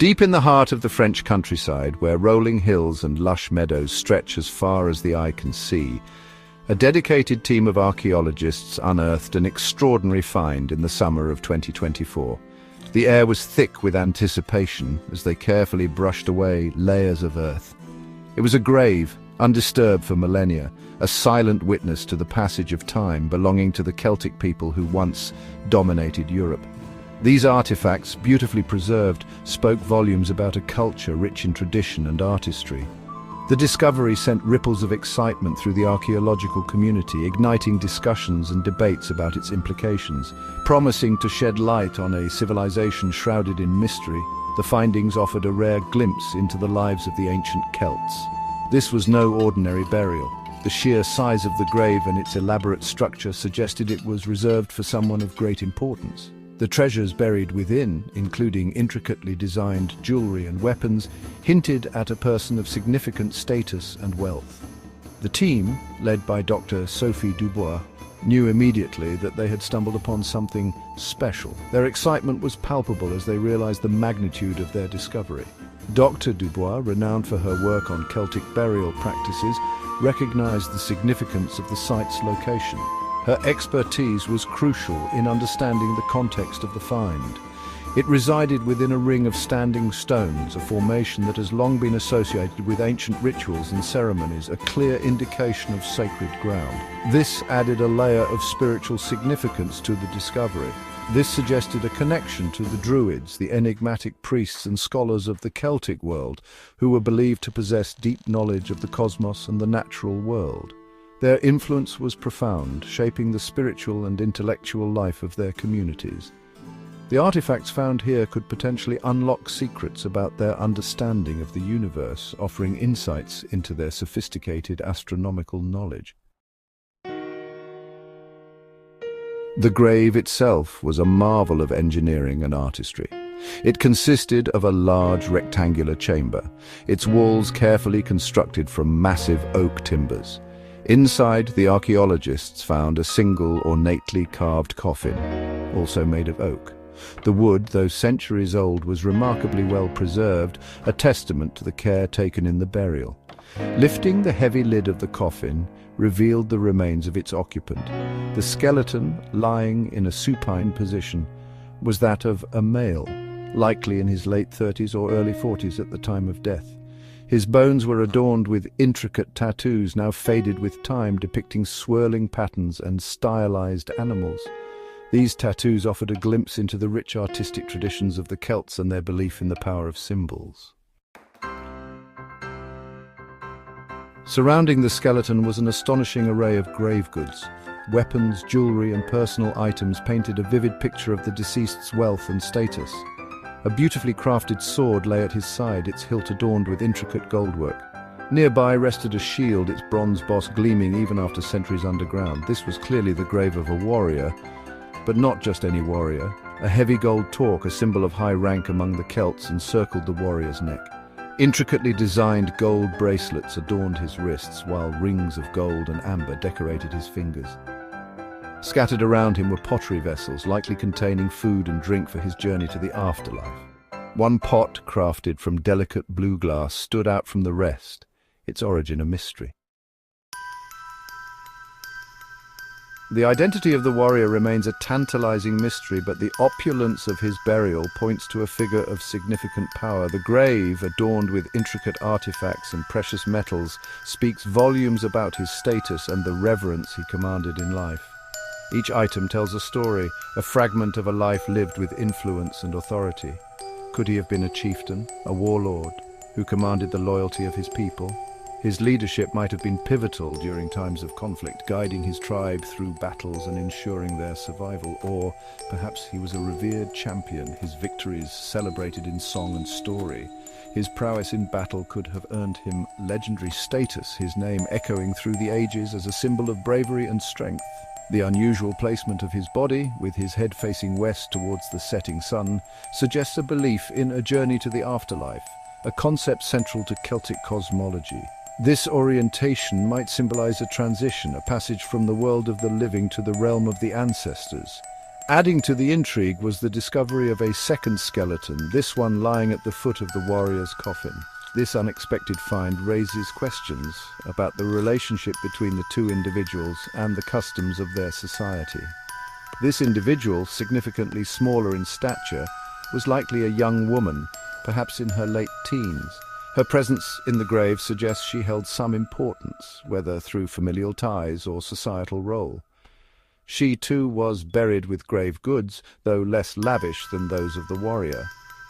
Deep in the heart of the French countryside, where rolling hills and lush meadows stretch as far as the eye can see, a dedicated team of archaeologists unearthed an extraordinary find in the summer of 2024. The air was thick with anticipation as they carefully brushed away layers of earth. It was a grave, undisturbed for millennia, a silent witness to the passage of time belonging to the Celtic people who once dominated Europe. These artifacts, beautifully preserved, spoke volumes about a culture rich in tradition and artistry. The discovery sent ripples of excitement through the archaeological community, igniting discussions and debates about its implications. Promising to shed light on a civilization shrouded in mystery, the findings offered a rare glimpse into the lives of the ancient Celts. This was no ordinary burial. The sheer size of the grave and its elaborate structure suggested it was reserved for someone of great importance. The treasures buried within, including intricately designed jewelry and weapons, hinted at a person of significant status and wealth. The team, led by Dr. Sophie Dubois, knew immediately that they had stumbled upon something special. Their excitement was palpable as they realized the magnitude of their discovery. Dr. Dubois, renowned for her work on Celtic burial practices, recognized the significance of the site's location. Her expertise was crucial in understanding the context of the find. It resided within a ring of standing stones, a formation that has long been associated with ancient rituals and ceremonies, a clear indication of sacred ground. This added a layer of spiritual significance to the discovery. This suggested a connection to the Druids, the enigmatic priests and scholars of the Celtic world, who were believed to possess deep knowledge of the cosmos and the natural world. Their influence was profound, shaping the spiritual and intellectual life of their communities. The artifacts found here could potentially unlock secrets about their understanding of the universe, offering insights into their sophisticated astronomical knowledge. The grave itself was a marvel of engineering and artistry. It consisted of a large rectangular chamber, its walls carefully constructed from massive oak timbers. Inside, the archaeologists found a single ornately carved coffin, also made of oak. The wood, though centuries old, was remarkably well preserved, a testament to the care taken in the burial. Lifting the heavy lid of the coffin revealed the remains of its occupant. The skeleton, lying in a supine position, was that of a male, likely in his late 30s or early 40s at the time of death. His bones were adorned with intricate tattoos, now faded with time, depicting swirling patterns and stylized animals. These tattoos offered a glimpse into the rich artistic traditions of the Celts and their belief in the power of symbols. Surrounding the skeleton was an astonishing array of grave goods. Weapons, jewelry, and personal items painted a vivid picture of the deceased's wealth and status. A beautifully crafted sword lay at his side, its hilt adorned with intricate goldwork. Nearby rested a shield, its bronze boss gleaming even after centuries underground. This was clearly the grave of a warrior, but not just any warrior. A heavy gold torque, a symbol of high rank among the Celts, encircled the warrior's neck. Intricately designed gold bracelets adorned his wrists, while rings of gold and amber decorated his fingers. Scattered around him were pottery vessels, likely containing food and drink for his journey to the afterlife. One pot, crafted from delicate blue glass, stood out from the rest, its origin a mystery. The identity of the warrior remains a tantalizing mystery, but the opulence of his burial points to a figure of significant power. The grave, adorned with intricate artifacts and precious metals, speaks volumes about his status and the reverence he commanded in life. Each item tells a story, a fragment of a life lived with influence and authority. Could he have been a chieftain, a warlord, who commanded the loyalty of his people? His leadership might have been pivotal during times of conflict, guiding his tribe through battles and ensuring their survival. Or perhaps he was a revered champion, his victories celebrated in song and story. His prowess in battle could have earned him legendary status, his name echoing through the ages as a symbol of bravery and strength. The unusual placement of his body, with his head facing west towards the setting sun, suggests a belief in a journey to the afterlife, a concept central to Celtic cosmology. This orientation might symbolize a transition, a passage from the world of the living to the realm of the ancestors, Adding to the intrigue was the discovery of a second skeleton, this one lying at the foot of the warrior's coffin. This unexpected find raises questions about the relationship between the two individuals and the customs of their society. This individual, significantly smaller in stature, was likely a young woman, perhaps in her late teens. Her presence in the grave suggests she held some importance, whether through familial ties or societal role. She too was buried with grave goods, though less lavish than those of the warrior.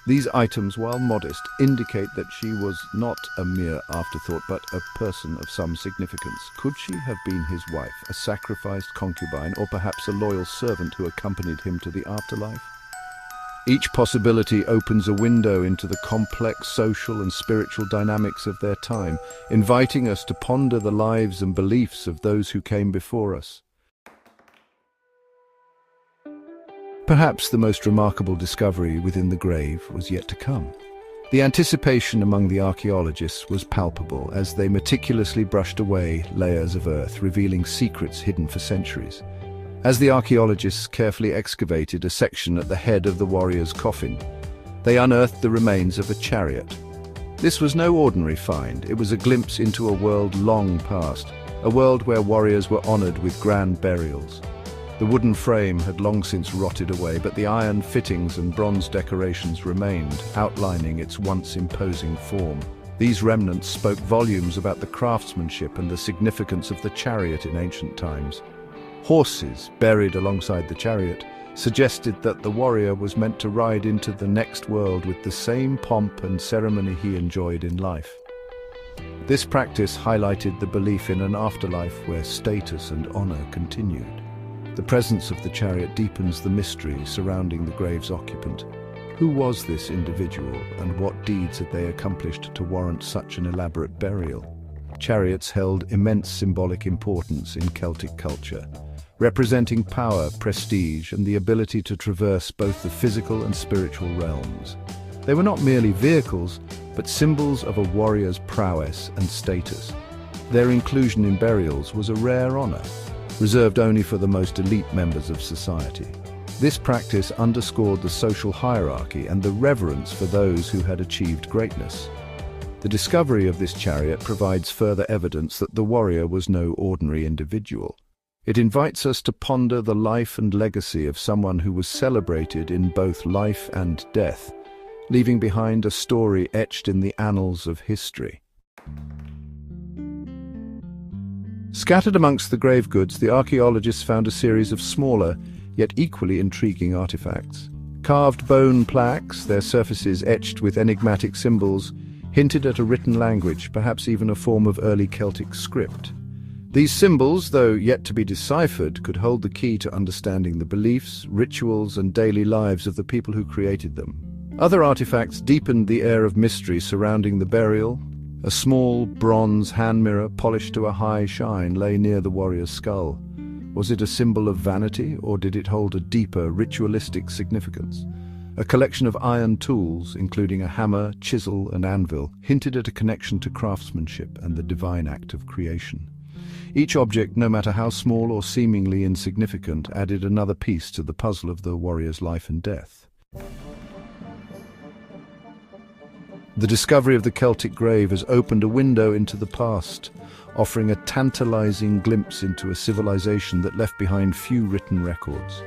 These items, while modest, indicate that she was not a mere afterthought, but a person of some significance. Could she have been his wife, a sacrificed concubine, or perhaps a loyal servant who accompanied him to the afterlife? Each possibility opens a window into the complex social and spiritual dynamics of their time, inviting us to ponder the lives and beliefs of those who came before us. Perhaps the most remarkable discovery within the grave was yet to come. The anticipation among the archaeologists was palpable as they meticulously brushed away layers of earth, revealing secrets hidden for centuries. As the archaeologists carefully excavated a section at the head of the warrior's coffin, they unearthed the remains of a chariot. This was no ordinary find. It was a glimpse into a world long past, a world where warriors were honored with grand burials. The wooden frame had long since rotted away, but the iron fittings and bronze decorations remained, outlining its once imposing form. These remnants spoke volumes about the craftsmanship and the significance of the chariot in ancient times. Horses, buried alongside the chariot, suggested that the warrior was meant to ride into the next world with the same pomp and ceremony he enjoyed in life. This practice highlighted the belief in an afterlife where status and honor continued. The presence of the chariot deepens the mystery surrounding the grave's occupant. Who was this individual, and what deeds had they accomplished to warrant such an elaborate burial? Chariots held immense symbolic importance in Celtic culture, representing power, prestige, and the ability to traverse both the physical and spiritual realms. They were not merely vehicles, but symbols of a warrior's prowess and status. Their inclusion in burials was a rare honor, reserved only for the most elite members of society. This practice underscored the social hierarchy and the reverence for those who had achieved greatness. The discovery of this chariot provides further evidence that the warrior was no ordinary individual. It invites us to ponder the life and legacy of someone who was celebrated in both life and death, leaving behind a story etched in the annals of history. Scattered amongst the grave goods, the archaeologists found a series of smaller, yet equally intriguing artifacts. Carved bone plaques, their surfaces etched with enigmatic symbols, hinted at a written language, perhaps even a form of early Celtic script. These symbols, though yet to be deciphered, could hold the key to understanding the beliefs, rituals, and daily lives of the people who created them. Other artifacts deepened the air of mystery surrounding the burial. A small bronze hand mirror, polished to a high shine, lay near the warrior's skull. Was it a symbol of vanity, or did it hold a deeper, ritualistic significance? A collection of iron tools, including a hammer, chisel, and anvil, hinted at a connection to craftsmanship and the divine act of creation. Each object, no matter how small or seemingly insignificant, added another piece to the puzzle of the warrior's life and death. The discovery of the Celtic grave has opened a window into the past, offering a tantalizing glimpse into a civilization that left behind few written records.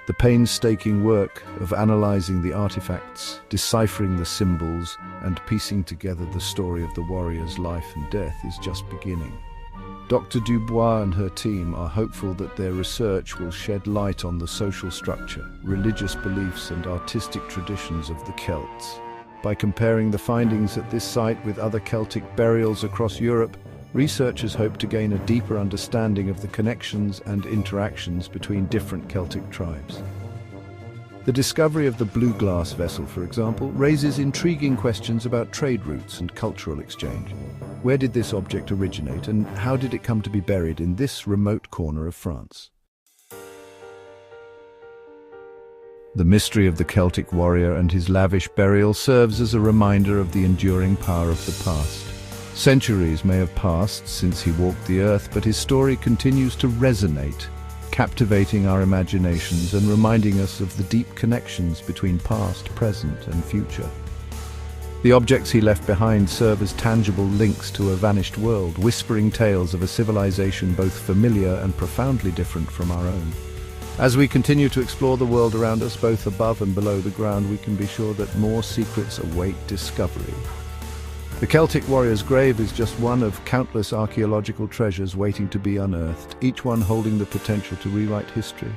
The painstaking work of analyzing the artifacts, deciphering the symbols, and piecing together the story of the warrior's life and death is just beginning. Dr. Dubois and her team are hopeful that their research will shed light on the social structure, religious beliefs, and artistic traditions of the Celts. By comparing the findings at this site with other Celtic burials across Europe, researchers hope to gain a deeper understanding of the connections and interactions between different Celtic tribes. The discovery of the blue glass vessel, for example, raises intriguing questions about trade routes and cultural exchange. Where did this object originate, and how did it come to be buried in this remote corner of France? The mystery of the Celtic warrior and his lavish burial serves as a reminder of the enduring power of the past. Centuries may have passed since he walked the earth, but his story continues to resonate captivating our imaginations and reminding us of the deep connections between past, present, and future. The objects he left behind serve as tangible links to a vanished world, whispering tales of a civilization both familiar and profoundly different from our own. As we continue to explore the world around us, both above and below the ground, we can be sure that more secrets await discovery. The Celtic warrior's grave is just one of countless archaeological treasures waiting to be unearthed, each one holding the potential to rewrite history,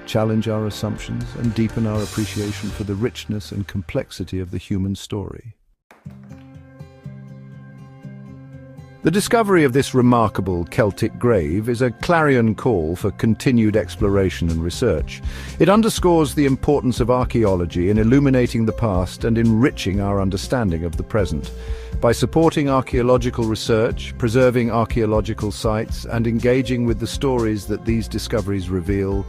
challenge our assumptions, and deepen our appreciation for the richness and complexity of the human story. The discovery of this remarkable Celtic grave is a clarion call for continued exploration and research. It underscores the importance of archaeology in illuminating the past and enriching our understanding of the present. By supporting archaeological research, preserving archaeological sites, and engaging with the stories that these discoveries reveal,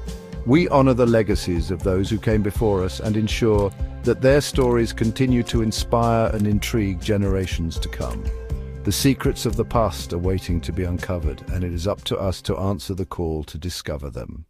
we honor the legacies of those who came before us and ensure that their stories continue to inspire and intrigue generations to come. The secrets of the past are waiting to be uncovered, and it is up to us to answer the call to discover them.